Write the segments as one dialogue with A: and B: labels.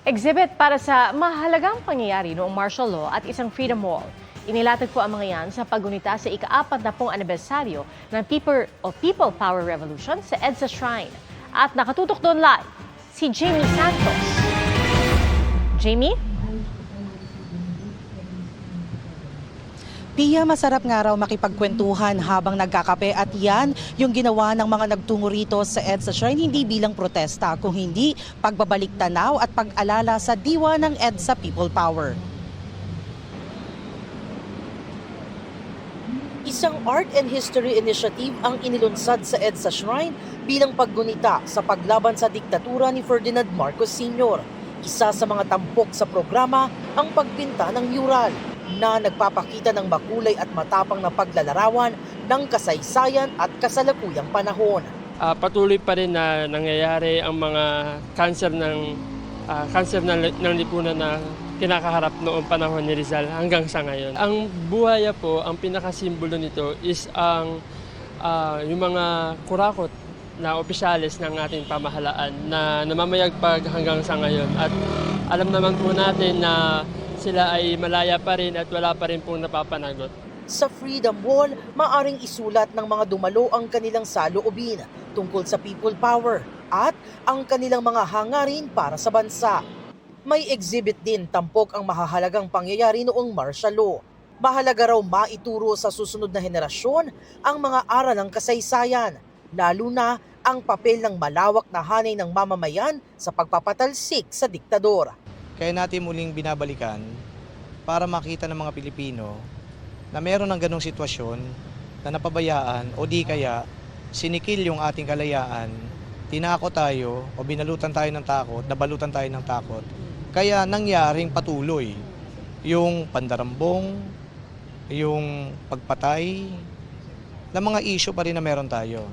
A: Exhibit para sa mahalagang pangyayari noong martial law at isang freedom wall. Inilatag po ang mga yan sa paggunita sa ika-40 anibersaryo ng People Power Revolution sa EDSA Shrine. At nakatutok doon live, si Jamie Santos. Jamie?
B: Pia, masarap nga raw makipagkwentuhan habang nagkakape at yan yung ginawa ng mga nagtungo rito sa EDSA Shrine hindi bilang protesta, kung hindi pagbabalik tanaw at pag-alala sa diwa ng EDSA People Power. Isang art and history initiative ang inilunsad sa EDSA Shrine bilang paggunita sa paglaban sa diktatura ni Ferdinand Marcos Sr. Isa sa mga tampok sa programa ang pagpinta ng mural na nagpapakita ng makulay at matapang na paglalarawan ng kasaysayan at kasalukuyang panahon.
C: Patuloy pa rin na nangyayari ang mga cancer ng lipunan na kinakaharap noong panahon ni Rizal hanggang sa ngayon. Ang buhaya po, ang pinakasimbolo nito is yung mga kurakot na opisyalis ng ating pamahalaan na namamayagpag hanggang sa ngayon. At alam naman po natin na sila ay malaya pa rin at wala pa rin pong napapanagot.
B: Sa Freedom Wall, maaring isulat ng mga dumalo ang kanilang saloobin tungkol sa people power at ang kanilang mga hangarin para sa bansa. May exhibit din tampok ang mahahalagang pangyayari noong martial law. Mahalaga raw maituro sa susunod na henerasyon ang mga aral ng kasaysayan, lalo na ang papel ng malawak na hanay ng mamamayan sa pagpapatalsik sa diktador.
D: Kaya natin muling binabalikan para makita ng mga Pilipino na meron ng ganong sitwasyon na napabayaan o di kaya sinikil yung ating kalayaan, tinako tayo o binalutan tayo ng takot, nabalutan tayo ng takot. Kaya nangyaring patuloy yung pandarambong, yung pagpatay, na mga issue pa rin na meron tayo.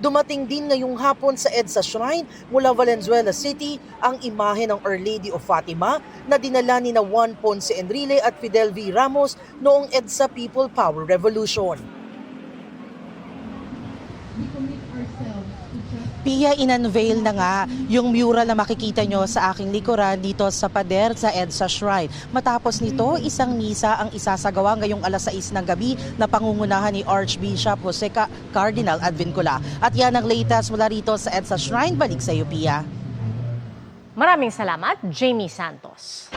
B: Dumating din ngayong hapon sa EDSA Shrine mula Valenzuela City ang imahe ng Our Lady of Fatima na dinala ni Juan Ponce Enrile at Fidel V. Ramos noong EDSA People Power Revolution. Pia, in-unveil na nga yung mural na makikita nyo sa aking likuran dito sa pader sa EDSA Shrine. Matapos nito, isang misa ang isasagawa ngayong alas 6 ng gabi na pangungunahan ni Archbishop Jose Cardinal Advincula. At yan ang latest mula rito sa EDSA Shrine. Balik sa iyo, Pia.
A: Maraming salamat, Jamie Santos.